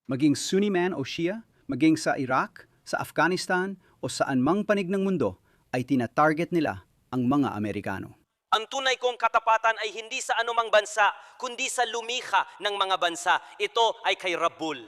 Maging Sunni man o Shia, maging sa Iraq, sa Afghanistan o saan mang panig ng mundo ay tina-target nila ang mga Amerikano. Ang tunay kong katapatan ay hindi sa anumang bansa, kundi sa lumikha ng mga bansa. Ito ay kay Rabbul.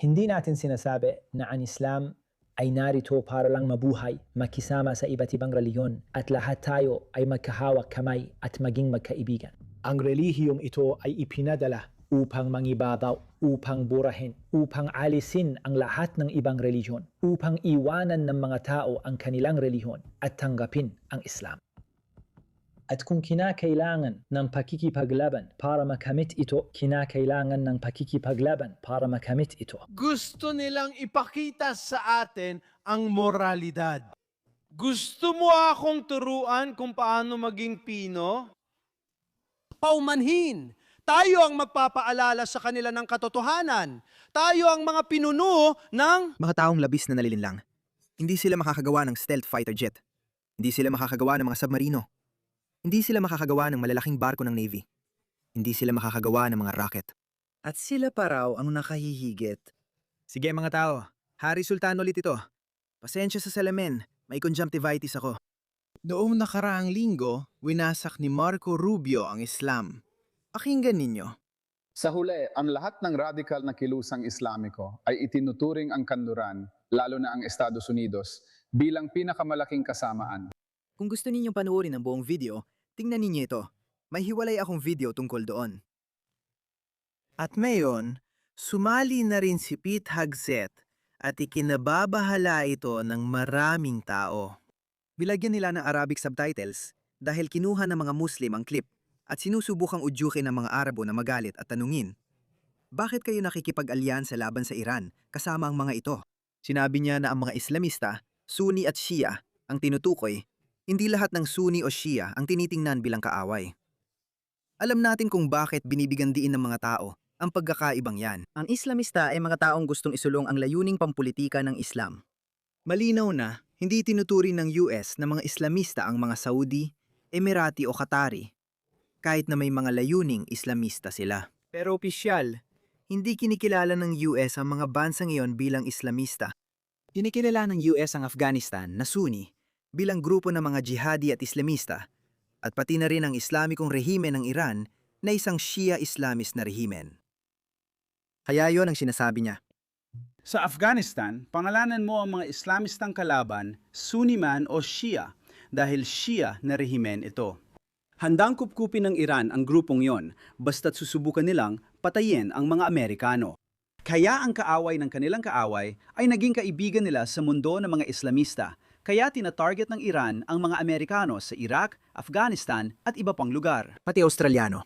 Hindi natin sinasabi na ang Islam ay narito para lang mabuhay, makisama sa iba't ibang reliyon at lahat tayo ay magkahawak kamay at maging magkaibigan. Ang relihiyong ito ay ipinadala upang mangibabaw, upang burahin, upang alisin ang lahat ng ibang relihiyon, upang iwanan ng mga tao ang kanilang relihiyon at tanggapin ang Islam. At kung kinakailangan ng pakikipaglaban para makamit ito, kinakailangan ng pakikipaglaban para makamit ito. Gusto nilang ipakita sa atin ang moralidad. Gusto mo akong turuan kung paano maging Pino? Paumanhin! Tayo ang magpapaalala sa kanila ng katotohanan. Tayo ang mga pinuno ng... Mga taong labis na nalilinlang. Hindi sila makakagawa ng stealth fighter jet. Hindi sila makakagawa ng mga submarino. Hindi sila makakagawa ng malalaking barko ng Navy. Hindi sila makakagawa ng mga rocket. At sila pa raw ang nakahihigit. Sige mga tao, Hari Sultan ulit ito. Pasensya sa salamin, may conjunctivitis ako. Noong nakaraang linggo, winasak ni Marco Rubio ang Islam. Pakinggan ninyo. Sa huli, ang lahat ng radical na kilusang Islamiko ay itinuturing ang kanluran, lalo na ang Estados Unidos, bilang pinakamalaking kasamaan. Kung gusto ninyong panoorin ang buong video, tingnan ninyo ito. May hiwalay akong video tungkol doon. At ngayon, sumali na rin si Pete Hegseth at ikinababahala ito ng maraming tao. Bilagyan nila ng Arabic subtitles dahil kinuha ng mga Muslim ang clip at sinusubukang udyukin ng mga Arabo na magalit at tanungin, bakit kayo nakikipag-alyansa laban sa Iran kasama ang mga ito? Sinabi niya na ang mga Islamista, Sunni at Shia, ang tinutukoy. Hindi lahat ng Sunni o Shia ang tinitingnan bilang kaaway. Alam natin kung bakit binibigyan diin ng mga tao ang pagkakaibang yan. Ang Islamista ay mga taong gustong isulong ang layuning pampulitika ng Islam. Malinaw na, hindi tinuturing ng US na mga Islamista ang mga Saudi, Emirati o Qatari, kahit na may mga layuning Islamista sila. Pero opisyal, hindi kinikilala ng US ang mga bansang iyon bilang Islamista. Kinikilala ng US ang Afghanistan na Sunni bilang grupo ng mga jihadi at Islamista, at pati na rin ang Islamikong rehimen ng Iran na isang Shia Islamist na rehimen. Kaya yon ang sinasabi niya. Sa Afghanistan, pangalanan mo ang mga Islamistang kalaban, Sunni man o Shia, dahil Shia na rehimen ito. Handang kupkupin ng Iran ang grupong yon, basta't susubukan nilang patayin ang mga Amerikano. Kaya ang kaaway ng kanilang kaaway ay naging kaibigan nila sa mundo ng mga Islamista, kaya tina-target ng Iran ang mga Amerikano sa Iraq, Afghanistan at iba pang lugar. Pati Australiano.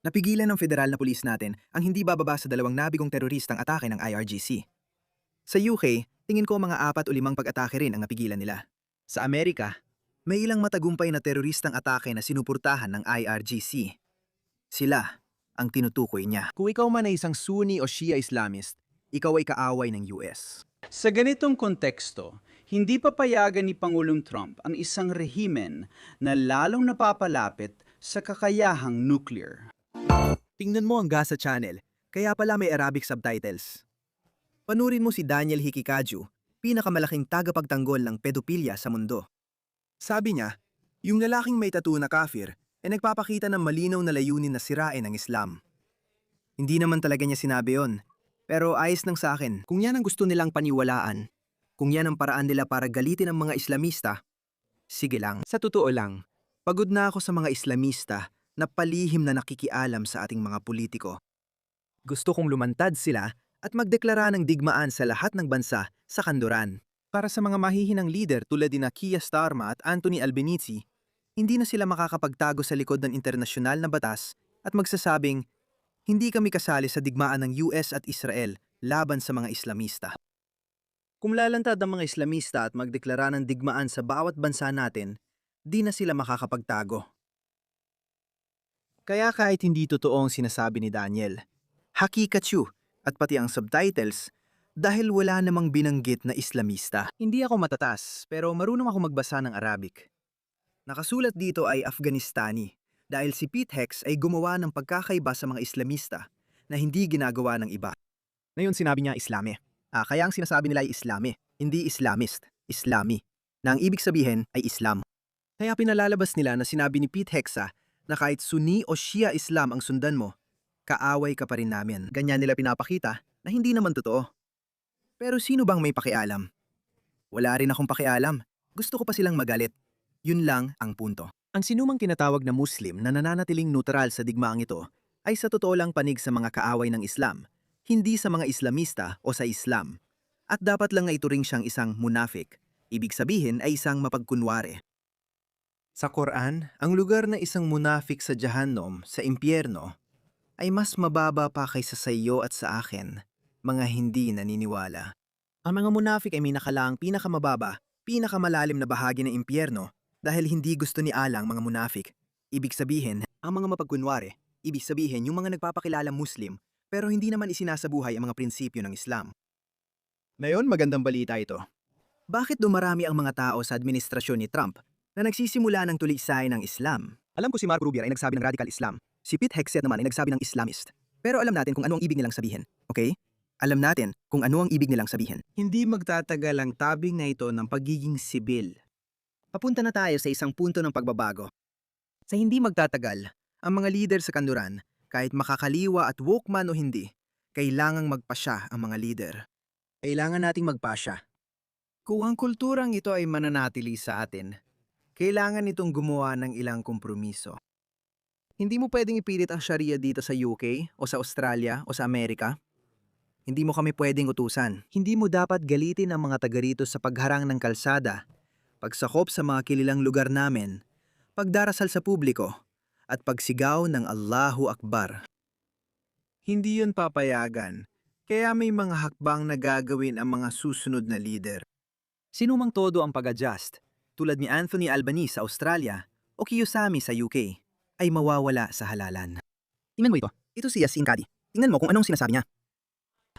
Napigilan ng federal na pulis natin ang hindi bababa sa 2 nabigong teroristang atake ng IRGC. Sa UK, tingin ko mga 4 o 5 pag-atake rin ang napigilan nila. Sa Amerika, may ilang matagumpay na teroristang atake na sinupurtahan ng IRGC. Sila ang tinutukoy niya. Kung ikaw man ay isang Sunni o Shia Islamist, Ikaw ay kaaway ng US. Sa ganitong konteksto, hindi papayagan ni Pangulong Trump ang isang rehimen na lalong napapalapit sa kakayahang nuclear. Tingnan mo ang Gaza Channel, kaya pala may Arabic subtitles. Panurin mo si Daniel Hikikaju, pinakamalaking tagapagtanggol ng pedopilya sa mundo. Sabi niya, yung lalaking may tattoo na kafir ay nagpapakita ng malinaw na layunin na sirain ang Islam. Hindi naman talaga niya sinabi yon, pero ayos lang sa akin kung yan ang gusto nilang paniwalaan. Kung yan ang paraan nila para galitin ang mga Islamista, sige lang. Sa totoo lang, pagod na ako sa mga Islamista na palihim na nakikialam sa ating mga politiko. Gusto kong lumantad sila at magdeklara ng digmaan sa lahat ng bansa sa kanluran. Para sa mga mahihinang leader tulad ni Keir Starmer at Anthony Albanese, hindi na sila makakapagtago sa likod ng internasyonal na batas at magsasabing, hindi kami kasali sa digmaan ng US at Israel laban sa mga Islamista. Kung lalantad ang mga Islamista at magdeklara ng digmaan sa bawat bansa natin, di na sila makakapagtago. Kaya kahit hindi totoo ang sinasabi ni Daniel, hakikatsu at pati ang subtitles, dahil wala namang binanggit na Islamista. Hindi ako matatas, pero marunong ako magbasa ng Arabic. Nakasulat dito ay Afghanistani, dahil si Pete Hegs ay gumawa ng pagkakaiba sa mga Islamista na hindi ginagawa ng iba. Ngayon sinabi niya Islami. Kaya ang sinasabi nila ay Islami, hindi Islamist, Islami, na ang ibig sabihin ay Islam. Kaya pinalalabas nila na sinabi ni Pete Hexa na kahit Sunni o Shia Islam ang sundan mo, kaaway ka pa rin namin. Ganyan nila pinapakita na hindi naman totoo. Pero sino bang may pakialam? Wala rin akong pakialam. Gusto ko pa silang magalit. Yun lang ang punto. Ang sinumang tinatawag na Muslim na nananatiling neutral sa digmaang ito ay sa totoo lang panig sa mga kaaway ng Islam, hindi sa mga Islamista o sa Islam. At dapat lang na ituring siyang isang munafik. Ibig sabihin ay isang mapagkunwari. Sa Quran, ang lugar na isang munafik sa Jahannam, sa impyerno, ay mas mababa pa kaysa sa iyo at sa akin, mga hindi naniniwala. Ang mga munafik ay may nakalaang pinakamababa, pinakamalalim na bahagi ng impyerno dahil hindi gusto ni Allah ang mga munafik. Ibig sabihin, ang mga mapagkunwari, ibig sabihin yung mga nagpapakilala Muslim pero hindi naman isinasabuhay ang mga prinsipyo ng Islam. Ngayon, magandang balita ito. Bakit dumarami ang mga tao sa administrasyon ni Trump na nagsisimula ng tulisain ng Islam? Alam ko si Marco Rubio ay nagsabi ng radical Islam. Si Pete Hegseth naman ay nagsabi ng Islamist. Pero alam natin kung ano ang ibig nilang sabihin, okay? Alam natin kung ano ang ibig nilang sabihin. Hindi magtatagal ang tabing na ito ng pagiging sibil. Papunta na tayo sa isang punto ng pagbabago. Sa hindi magtatagal, ang mga leader sa kanluran, kahit makakaliwa at woke man o hindi, kailangang magpasya ang mga leader. Kailangan nating magpasya. Kung ang kulturang ito ay mananatili sa atin, kailangan itong gumawa ng ilang kompromiso. Hindi mo pwedeng ipilit ang Sharia dito sa UK o sa Australia o sa Amerika. Hindi mo kami pwedeng utusan. Hindi mo dapat galitin ang mga taga rito sa pagharang ng kalsada, pagsakop sa mga kililang lugar namin, pagdarasal sa publiko, at pagsigaw ng Allahu Akbar. Hindi yun papayagan, kaya may mga hakbang na gagawin ang mga susunod na leader. Sinumang todo ang pag-adjust, tulad ni Anthony Albanese sa Australia o Kiyosami sa UK, ay mawawala sa halalan. Tingnan mo ito. Ito si Yasin Kadi. Tingnan mo kung anong sinasabi niya.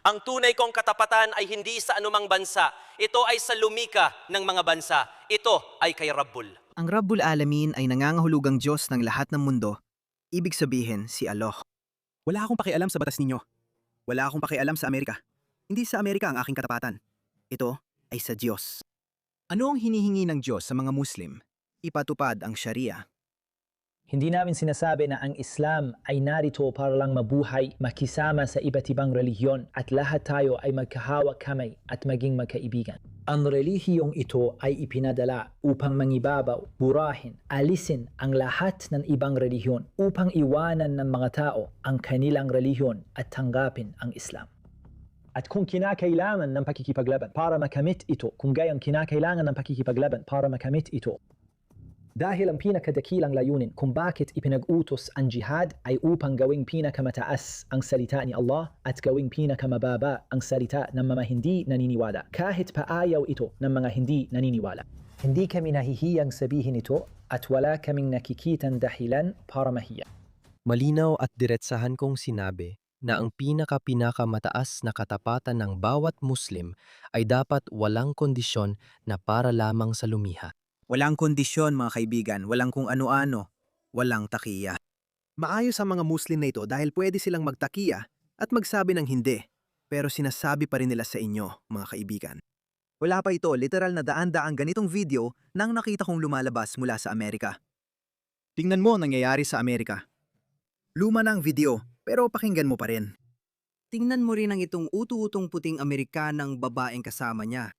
Ang tunay kong katapatan ay hindi sa anumang bansa. Ito ay sa lumika ng mga bansa. Ito ay kay Rabbul. Ang Rabbul Alamin ay nangangahulugang Diyos ng lahat ng mundo. Ibig sabihin si Allah. Wala akong pakialam sa batas ninyo. Wala akong pakialam sa Amerika. Hindi sa Amerika ang aking katapatan. Ito ay sa Diyos. Ano ang hinihingi ng Diyos sa mga Muslim? Ipatupad ang Sharia. Hindi namin sinasabi na ang Islam ay narito para lang mabuhay, makisama sa iba't ibang relihiyon at lahat tayo ay magkahawak kamay at maging magkaibigan. Ang relihiyong ito ay ipinadala upang mangibabaw, burahin, alisin ang lahat ng ibang relihiyon upang iwanan ng mga tao ang kanilang relihiyon at tanggapin ang Islam. At kung kinakailangan ng pakikipaglaban para makamit ito, kung gayang kinakailangan ng pakikipaglaban para makamit ito, dahil ang pinakadakilang layunin kung bakit ipinag-utos ang jihad ay upang gawing pinakamataas ang salita ni Allah at gawing pinakamababa ang salita ng mga hindi naniniwala, kahit paayaw ito ng mga hindi naniniwala. Hindi kami nahihiyang sabihin ito at wala kaming nakikitang dahilan para mahiya. Malinaw at diretsahan kong sinabi na ang pinakamataas na katapatan ng bawat Muslim ay dapat walang kondisyon na para lamang sa lumiha. Walang kondisyon mga kaibigan, walang kung ano-ano, walang takiya. Maayos ang mga Muslim na ito dahil pwede silang magtakiya at magsabi ng hindi, pero sinasabi pa rin nila sa inyo, mga kaibigan. Wala pa ito, literal na daan-daang ganitong video nang nakita kong lumalabas mula sa Amerika. Tingnan mo ang nangyayari sa Amerika. Luma na ang video, pero pakinggan mo pa rin. Tingnan mo rin ang itong utu-utong puting Amerikanang babaeng kasama niya.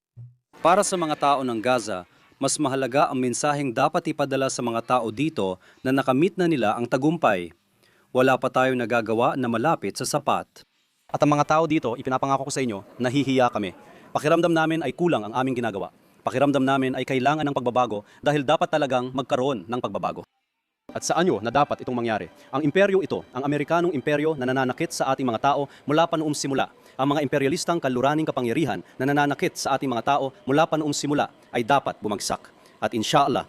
Para sa mga tao ng Gaza, mas mahalaga ang mensaheng dapat ipadala sa mga tao dito na nakamit na nila ang tagumpay. Wala pa tayong nagagawa na malapit sa sapat. At ang mga tao dito, ipinapangako ko sa inyo, nahihiya kami. Pakiramdam namin ay kulang ang aming ginagawa. Pakiramdam namin ay kailangan ng pagbabago dahil dapat talagang magkaroon ng pagbabago. At saan nyo na dapat itong mangyari? Ang imperyong ito, ang Amerikanong imperyo na nananakit sa ating mga tao mula pa noong simula. Ang mga imperialistang kanluraning kapangyarihan na nananakit sa ating mga tao mula pa noong simula ay dapat bumagsak. At inshallah,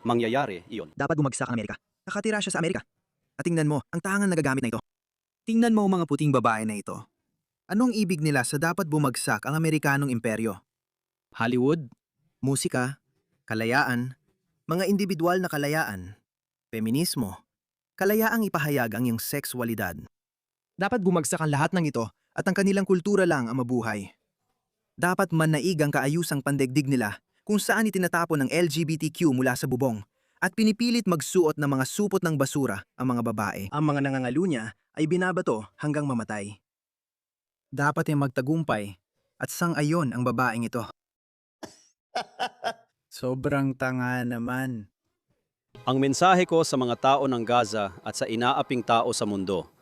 mangyayari iyon. Dapat bumagsak ang Amerika. Nakatira siya sa Amerika. At tingnan mo, ang tangang nagagamit na ito. Tingnan mo ang mga puting babae na ito. Anong ibig nila sa dapat bumagsak ang Amerikanong imperyo? Hollywood, musika, kalayaan, mga individual na kalayaan, feminismo, kalayaang ipahayag ang iyong sexualidad. Dapat bumagsak ang lahat ng ito at ang kanilang kultura lang ang mabuhay. Dapat manaig ang kaayusang pandaigdig nila kung saan itinatapon ng LGBTQ mula sa bubong at pinipilit magsuot ng mga supot ng basura ang mga babae. Ang mga nangangalo niya ay binabato hanggang mamatay. Dapat ay magtagumpay at sang-ayon ang babaeng ito. Sobrang tanga naman. Ang mensahe ko sa mga tao ng Gaza at sa inaaping tao sa mundo.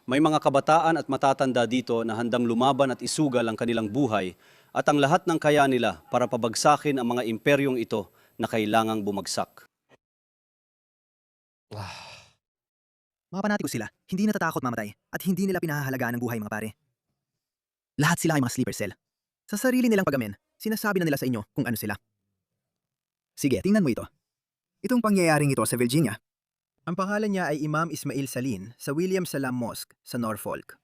May mga kabataan at matatanda dito na handang lumaban at isugal ang kanilang buhay at ang lahat ng kaya nila para pabagsakin ang mga imperyong ito na kailangang bumagsak. Mga panatiko sila, hindi natatakot mamatay at hindi nila pinahahalagaan ang buhay mga pare. Lahat sila ay mga sleeper cell. Sa sarili nilang pagamin, sinasabi na nila sa inyo kung ano sila. Sige, tingnan mo ito. Itong pangyayaring ito sa Virginia. Ang pangalan niya ay Imam Ismail Salin sa William Salam Mosque sa Norfolk.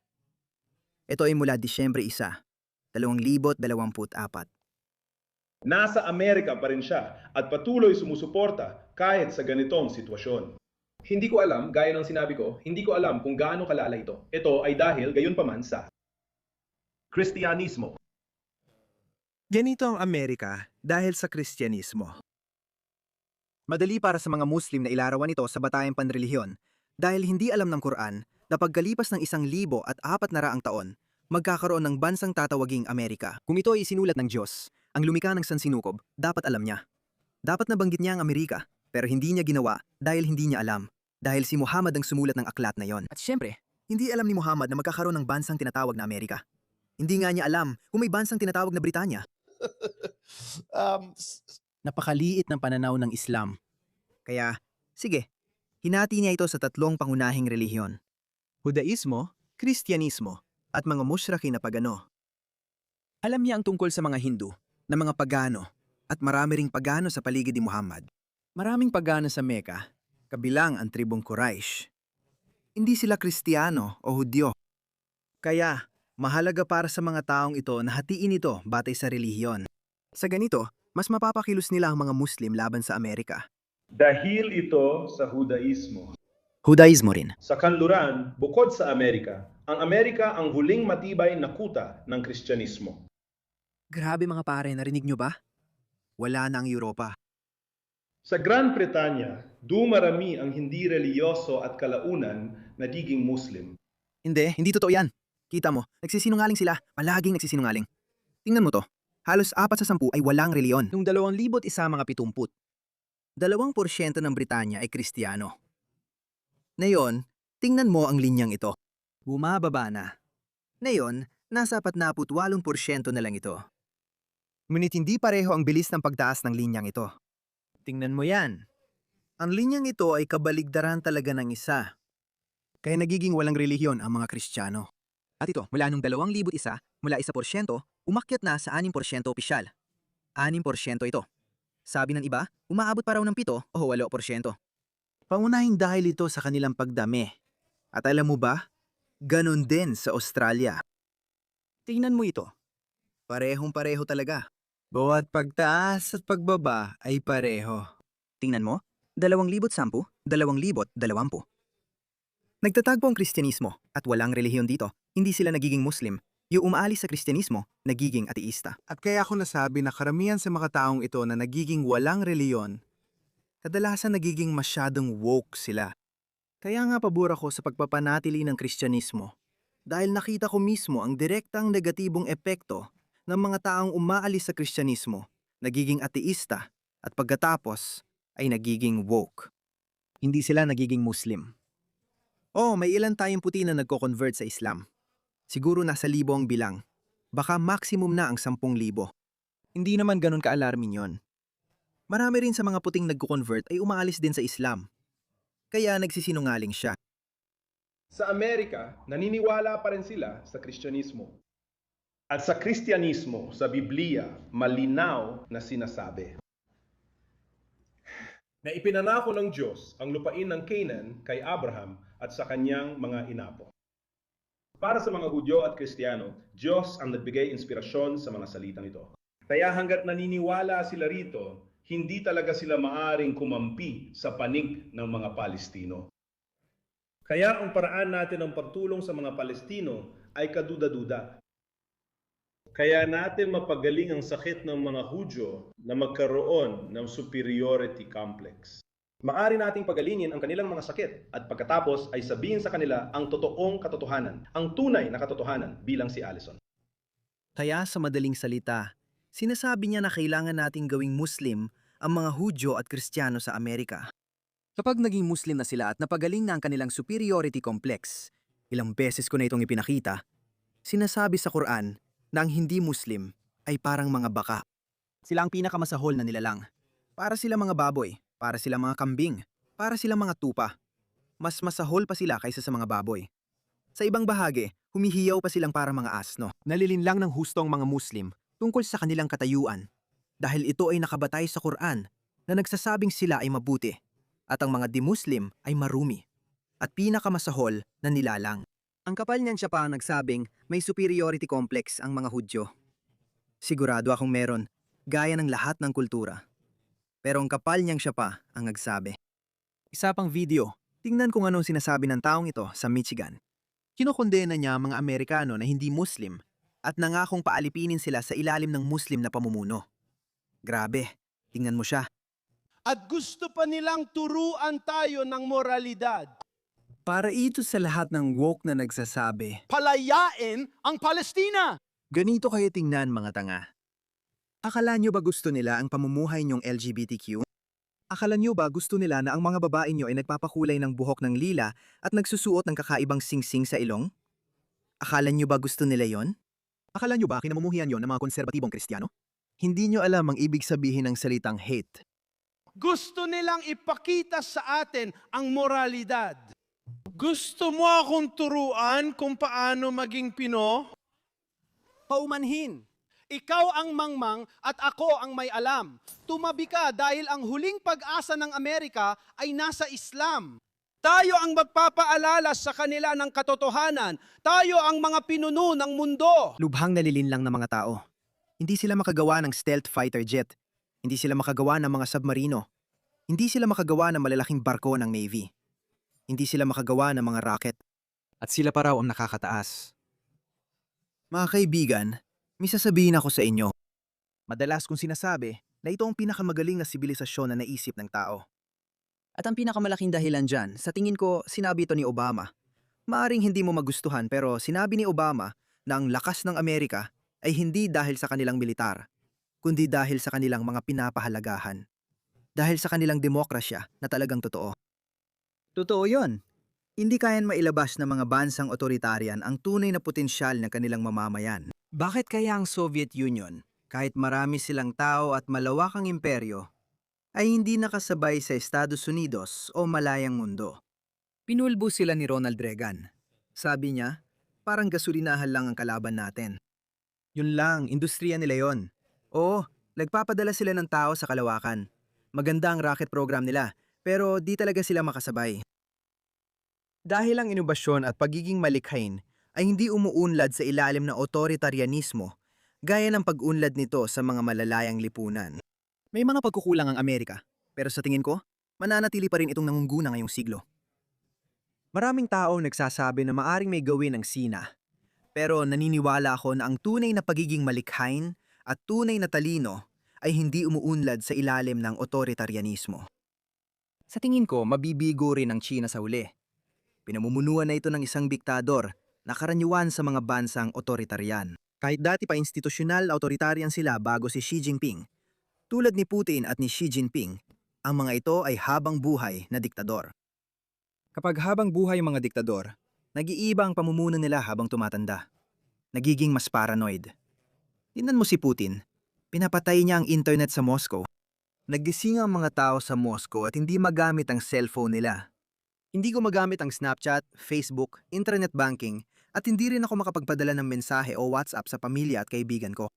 Ito ay mula Disyembre 1, 2024. Nasa Amerika pa rin siya at patuloy sumusuporta kahit sa ganitong sitwasyon. Hindi ko alam, gaya ng sinabi ko, hindi ko alam kung gaano kalala ito. Ito ay dahil gayon paman sa Kristyanismo. Ganito ang Amerika dahil sa Kristyanismo. Madali para sa mga Muslim na ilarawan ito sa batayang panrelihiyon dahil hindi alam ng Quran na pagkalipas ng 1,400 taon, magkakaroon ng bansang tatawaging Amerika. Kung ito ay isinulat ng Diyos, ang lumikha ng sansinukob, dapat alam niya. Dapat nabanggit niya ang Amerika, pero hindi niya ginawa dahil hindi niya alam, dahil si Muhammad ang sumulat ng aklat na yon. At syempre, hindi alam ni Muhammad na magkakaroon ng bansang tinatawag na Amerika. Hindi nga niya alam kung may bansang tinatawag na Britanya. Napakaliit ng pananaw ng Islam. Kaya, sige, hinati niya ito sa 3 pangunahing relihiyon. Judaismo, Kristyanismo, at mga mushraki na pagano. Alam niya ang tungkol sa mga Hindu, na mga pagano, at marami ring pagano sa paligid ni Muhammad. Maraming pagano sa Mecca, kabilang ang tribong Quraysh. Hindi sila Kristiyano o Hudyo. Kaya, mahalaga para sa mga taong ito na hatiin ito batay sa relihiyon. Sa ganito, mas mapapakilos nila ang mga Muslim laban sa Amerika. Dahil ito sa Judaismo. Judaismo rin. Sa kanluran, bukod sa Amerika ang huling matibay na kuta ng Kristyanismo. Grabe mga pare, narinig nyo ba? Wala na ang Europa. Sa Gran Bretanya, dumarami ang hindi reliyoso at kalaunan nagiging Muslim. Hindi totoo yan. Kita mo, nagsisinungaling sila, palaging nagsisinungaling. Tingnan mo to, halos 4 sa 10 ay walang reliyon. Nung 2001 mga 70, 2% ng Britanya ay Kristiyano. Ngayon, tingnan mo ang linyang ito. Bumababa na. Ngayon, nasa 48% na lang ito. Ngunit hindi pareho ang bilis ng pagtaas ng linyang ito. Tingnan mo yan. Ang linyang ito ay kabaligtaran talaga ng isa. Kaya nagiging walang relihiyon ang mga Kristiyano. At ito, mula nung 2001, mula 1%, umakyat na sa 6% opisyal. 6% ito. Sabi ng iba, umaabot pa raw ng 7 o 8%. Paunahing dahil ito sa kanilang pagdami. At alam mo ba, ganon din sa Australia. Tingnan mo ito. Parehong-pareho talaga. Bawat pagtaas at pagbaba ay pareho. Tingnan mo, 2010, 2020. Nagtatagpo ang Kristyanismo at walang relihiyon dito. Hindi sila nagiging Muslim. Yung umaalis sa Kristyanismo, nagiging ateista. At kaya ako nasabi na karamihan sa mga taong ito na nagiging walang reliyon, kadalasan nagiging masyadong woke sila. Kaya nga pabor ako sa pagpapanatili ng Kristyanismo. Dahil nakita ko mismo ang direktang negatibong epekto ng mga taong umaalis sa Kristyanismo, nagiging ateista, at pagkatapos ay nagiging woke. Hindi sila nagiging Muslim. May ilan tayong puti na nagko-convert sa Islam. Siguro nasa 1,000 ang bilang. Baka maximum na ang 10,000. Hindi naman ganun ka-alarming yon. Marami rin sa mga puting nagko-convert ay umaalis din sa Islam. Kaya nagsisinungaling siya. Sa Amerika, naniniwala pa rin sila sa Kristyanismo. At sa Kristyanismo, sa Biblia, malinaw na sinasabi na ipinanako ng Diyos ang lupain ng Canaan kay Abraham at sa kanyang mga inapo. Para sa mga Hudyo at Kristiyano, Diyos ang nagbigay inspirasyon sa mga salitang ito. Kaya hanggat naniniwala sila rito, hindi talaga sila maaring kumampi sa panig ng mga Palestino. Kaya ang paraan natin ng pagtulong sa mga Palestino ay kaduda-duda. Kaya natin mapagaling ang sakit ng mga Hudyo na magkaroon ng superiority complex. Maari nating pagalingin ang kanilang mga sakit at pagkatapos ay sabihin sa kanila ang totoong katotohanan, ang tunay na katotohanan bilang si Allison. Kaya sa madaling salita, sinasabi niya na kailangan nating gawing Muslim ang mga Hudyo at Kristiyano sa Amerika. Kapag naging Muslim na sila at napagaling na ang kanilang superiority complex, ilang beses ko na itong ipinakita, sinasabi sa Quran na ang hindi Muslim ay parang mga baka. Sila ang pinakamasahol na nilalang. Para sila mga baboy, para sila mga kambing, para sila mga tupa. Mas masahol pa sila kaysa sa mga baboy. Sa ibang bahagi, humihiyaw pa silang para mga asno. Nalilinlang ng hustong mga Muslim tungkol sa kanilang katayuan dahil ito ay nakabatay sa Quran na nagsasabing sila ay mabuti at ang mga di-Muslim ay marumi at pinakamasahol na nilalang. Ang kapal niyan siya pa ang nagsabing may superiority complex ang mga Hudyo. Sigurado akong meron, gaya ng lahat ng kultura. Pero ang kapal niyang siya pa ang nagsabi. Isa pang video, tingnan kung anong sinasabi ng taong ito sa Michigan. Kinokondena niya ang mga Amerikano na hindi Muslim at nangakong paalipinin sila sa ilalim ng Muslim na pamumuno. Grabe, tingnan mo siya. At gusto pa nilang turuan tayo ng moralidad. Para ito sa lahat ng woke na nagsasabi, Palayain ang Palestina! ganito kayo tingnan mga tanga. Akala nyo ba gusto nila ang pamumuhay nyong LGBTQ? Akala nyo ba gusto nila na ang mga babae nyo ay nagpapakulay ng buhok ng lila at nagsusuot ng kakaibang singsing sa ilong? Akala nyo ba gusto nila yon? Akala nyo ba kinamumuhian yon ng mga konserbatibong Kristiyano? Hindi nyo alam ang ibig sabihin ng salitang hate. Gusto nilang ipakita sa atin ang moralidad. Gusto mo akong turuan kung paano maging Pino? Paumanhin! Ikaw ang mangmang at ako ang may alam. Tumabi ka dahil ang huling pag-asa ng Amerika ay nasa Islam. Tayo ang magpapaalala sa kanila ng katotohanan. Tayo ang mga pinuno ng mundo. Lubhang nalilinlang ng mga tao. Hindi sila makagawa ng stealth fighter jet. Hindi sila makagawa ng mga submarino. Hindi sila makagawa ng malalaking barko ng Navy. Hindi sila makagawa ng mga rocket. At sila pa raw ang nakakataas. Mga kaibigan, may sasabihin ako sa inyo. Madalas kong sinasabi na ito ang pinakamagaling na sibilisasyon na naisip ng tao. At ang pinakamalaking dahilan dyan, sa tingin ko, sinabi ito ni Obama. Maaring hindi mo magustuhan pero sinabi ni Obama na ang lakas ng Amerika ay hindi dahil sa kanilang militar, kundi dahil sa kanilang mga pinapahalagahan. Dahil sa kanilang demokrasya na talagang totoo. Totoo yon. Hindi kayan mailabas ng mga bansang otoritarian ang tunay na potensyal ng kanilang mamamayan. Bakit kaya ang Soviet Union, kahit marami silang tao at malawakang imperyo, ay hindi nakasabay sa Estados Unidos o malayang mundo? Pinulbo sila ni Ronald Reagan. Sabi niya, parang gasolinahan lang ang kalaban natin. Yun lang, industriya nila yon. Oo, nagpapadala sila ng tao sa kalawakan. Maganda ang rocket program nila, pero di talaga sila makasabay. Dahil ang inobasyon at pagiging malikhain ay hindi umuunlad sa ilalim ng otoritarianismo, gaya ng pag-unlad nito sa mga malalayang lipunan. May mga pagkukulang ang Amerika, pero sa tingin ko, mananatili pa rin itong nangunguna ngayong siglo. Maraming tao nagsasabi na maaring may gawin ng Sina, pero naniniwala ako na ang tunay na pagiging malikhain at tunay na talino ay hindi umuunlad sa ilalim ng otoritarianismo. Sa tingin ko, mabibigo rin ang China sa huli. Pinamumunuan na ito ng isang diktador na karaniwan sa mga bansang otoritarian. Kahit dati pa institusyonal na otoritarian sila bago si Xi Jinping, tulad ni Putin at ni Xi Jinping, ang mga ito ay habang buhay na diktador. Kapag habang buhay ang mga diktador, nag-iiba ang pamumuno nila habang tumatanda. Nagiging mas paranoid. Tingnan mo si Putin, pinapatay niya ang internet sa Moscow. Naggising ang mga tao sa Moscow at hindi magamit ang cellphone nila. Hindi ko magamit ang Snapchat, Facebook, internet banking, at hindi rin ako makapagpadala ng mensahe o WhatsApp sa pamilya at kaibigan ko.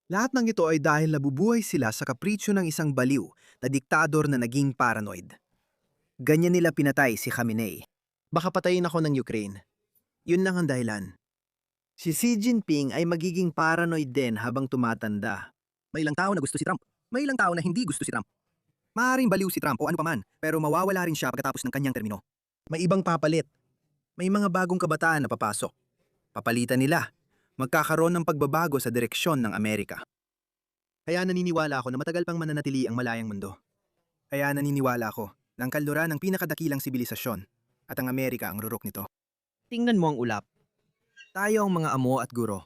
Lahat ng ito ay dahil nabubuhay sila sa kapritsyo ng isang baliw na diktador na naging paranoid. Ganyan nila pinatay si Khamenei. Baka patayin ako ng Ukraine. Yun lang ang dahilan. Si Xi Jinping ay magiging paranoid din habang tumatanda. May ilang tao na gusto si Trump. May ilang tao na hindi gusto si Trump. Maaaring baliw si Trump o ano paman, pero mawawala rin siya pagkatapos ng kanyang termino. May ibang papalit. May mga bagong kabataan na papasok. Papalitan nila. Magkakaroon ng pagbabago sa direksyon ng Amerika. Kaya naniniwala ako na matagal pang mananatili ang malayang mundo. Kaya naniniwala ako na ang kanluran ng pinakadakilang sibilisasyon at ang Amerika ang rurok nito. Tingnan mo ang ulap. Tayo ang mga amo at guro.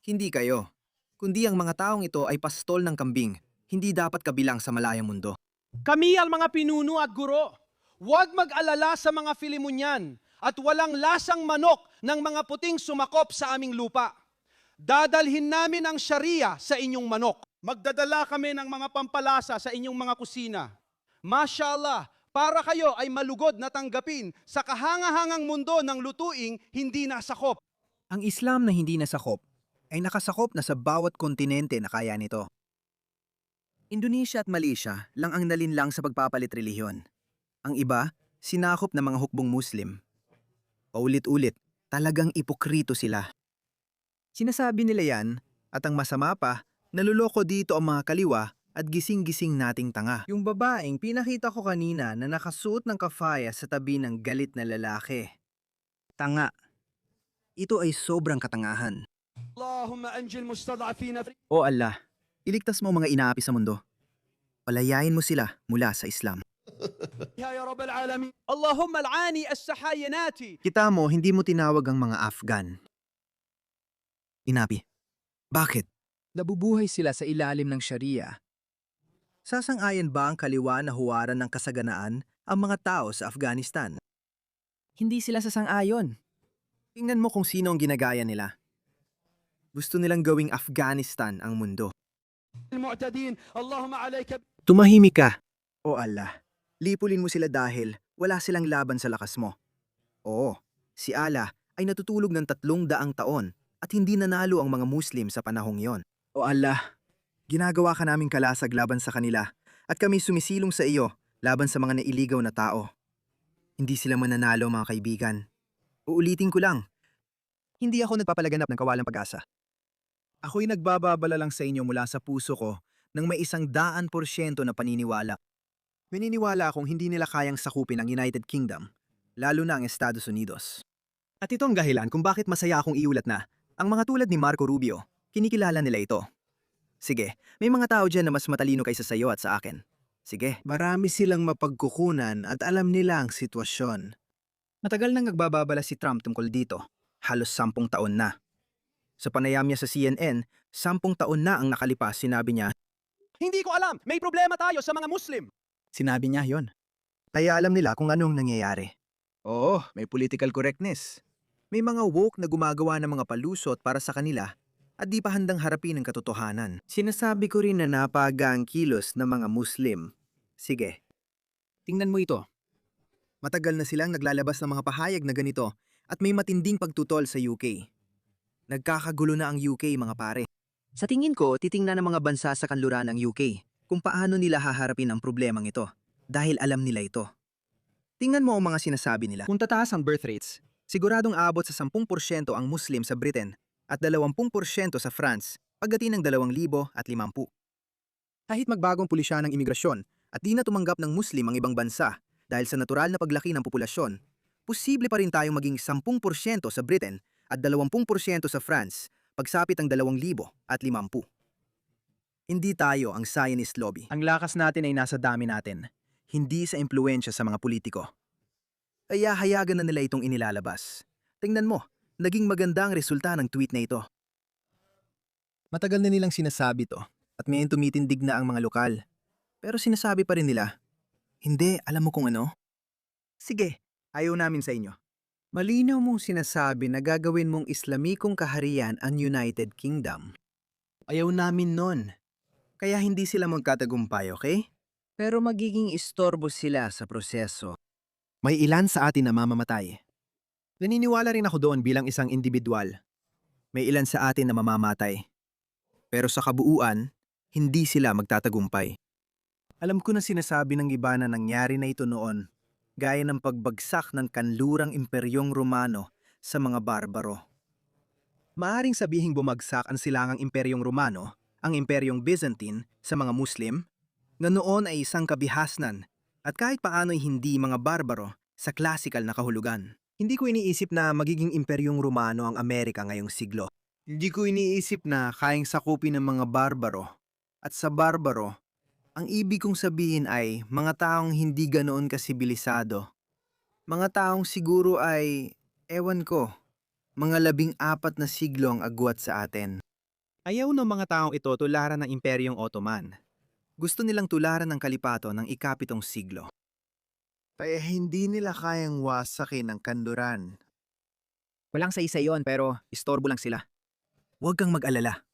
Hindi kayo. Kundi ang mga taong ito ay pastol ng kambing, hindi dapat kabilang sa malayang mundo. Kami ang mga pinuno at guro. Huwag mag-alala sa mga Filimonyan at walang lasang manok ng mga puting sumakop sa aming lupa. Dadalhin namin ang Sharia sa inyong manok. Magdadala kami ng mga pampalasa sa inyong mga kusina. Mashallah, para kayo ay malugod na tanggapin sa kahangahangang mundo ng lutuing hindi nasakop. Ang Islam na hindi nasakop ay nakasakop na sa bawat kontinente na kaya nito. Indonesia at Malaysia lang ang nalinlang sa pagpapalit relihiyon. Ang iba, sinakop ng mga hukbong Muslim. Paulit-ulit, talagang ipokrito sila. Sinasabi nila yan, at ang masama pa, naluloko dito ang mga kaliwa at gising-gising nating tanga. Yung babaeng pinakita ko kanina na nakasuot ng kafaya sa tabi ng galit na lalaki. Tanga. Ito ay sobrang katangahan. O Allah, iligtas mo mga inaapi sa mundo. Palayain mo sila mula sa Islam. Allahumma al'ani as-sahayanati. Kita mo, hindi mo tinawag ang mga Afghan. Inapi. Bakit? Nabubuhay sila sa ilalim ng Sharia. Sasang-ayon ba ang kaliwa na huwaran ng kasaganaan ang mga tao sa Afghanistan? Hindi sila sasang-ayon. Tingnan mo kung sino ang ginagaya nila. Gusto nilang gawing Afghanistan ang mundo. Tumahimik ka. O Allah, lipulin mo sila dahil wala silang laban sa lakas mo. Oo, si Allah ay natutulog ng 300 taon at hindi nanalo ang mga Muslim sa panahong yon. O Allah, ginagawa ka naming kalasag laban sa kanila at kami sumisilong sa iyo laban sa mga nailigaw na tao. Hindi sila mananalo mga kaibigan. Uulitin ko lang, hindi ako nagpapalaganap ng kawalang pag-asa. Ako'y nagbababala lang sa inyo mula sa puso ko ng may 100% na paniniwala. Maniniwala akong hindi nila kayang sakupin ang United Kingdom, lalo na ang Estados Unidos. At ito ang dahilan kung bakit masaya akong iulat na ang mga tulad ni Marco Rubio, kinikilala nila ito. Sige, may mga tao dyan na mas matalino kaysa sa iyo at sa akin. Sige. Marami silang mapagkukunan at alam nila ang sitwasyon. Matagal nang nagbababala si Trump tungkol dito. Halos 10 taon na. Sa panayam niya sa CNN, 10 taon na ang nakalipas, sinabi niya, Hindi ko alam, may problema tayo sa mga Muslim. Sinabi niya yon. Kaya alam nila kung anong nangyayari. Oo, may political correctness. May mga woke na gumagawa ng mga palusot para sa kanila at di pa handang harapin ang katotohanan. Sinasabi ko rin na napaga ang kilos ng mga Muslim. Sige, tingnan mo ito. Matagal na silang naglalabas ng mga pahayag na ganito at may matinding pagtutol sa UK. Nagkakagulo na ang UK, mga pare. Sa tingin ko, titingnan ng mga bansa sa kanluran ng UK kung paano nila haharapin ang problemang ito dahil alam nila ito. Tingnan mo ang mga sinasabi nila. Kung tataas ang birth rates, siguradong aabot sa 10% ang Muslim sa Britain at 20% sa France pagdating ng 2050. Kahit magbagong pulisya ng imigrasyon at di na tumanggap ng Muslim ang ibang bansa dahil sa natural na paglaki ng populasyon, posible pa rin tayong maging 10% sa Britain at 20% sa France pagsapit ang 2050. Hindi tayo ang Zionist lobby. Ang lakas natin ay nasa dami natin, hindi sa impluensya sa mga politiko. Kaya hayagan na nila itong inilalabas. Tingnan mo, naging maganda ang resulta ng tweet na ito. Matagal na nilang sinasabi to at may tumitindig na ang mga lokal. Pero sinasabi pa rin nila, hindi, alam mo kung ano? Sige, ayaw namin sa inyo. Malinaw mong sinasabi na gagawin mong Islamikong kaharian ang United Kingdom. Ayaw namin nun. Kaya hindi sila magkatagumpay, okay? Pero magiging istorbo sila sa proseso. May ilan sa atin na mamamatay. Naniniwala rin ako doon bilang isang individual. May ilan sa atin na mamamatay. Pero sa kabuuan, hindi sila magtatagumpay. Alam ko na sinasabi ng iba na nangyari na ito noon, gaya ng pagbagsak ng kanlurang imperyong Romano sa mga barbaro. Maaring sabihing bumagsak ang silangang imperyong Romano, ang imperyong Byzantine sa mga Muslim, na noon ay isang kabihasnan at kahit paano'y hindi mga barbaro sa klasikal na kahulugan. Hindi ko iniisip na magiging imperyong Romano ang Amerika ngayong siglo. Hindi ko iniisip na kayang sakupin ng mga barbaro. At sa barbaro, ang ibig kong sabihin ay mga taong hindi ganoon kasibilisado. Mga taong siguro ay, ewan ko, mga 14 na siglo ang agwat sa atin. Ayaw ng mga taong ito tularan ng Imperyong Ottoman. Gusto nilang tularan ng kalipato ng ika-7 siglo. Kaya hindi nila kayang wasakin ang kanluran. Walang saysay yon pero istorbo lang sila. Huwag kang mag-alala.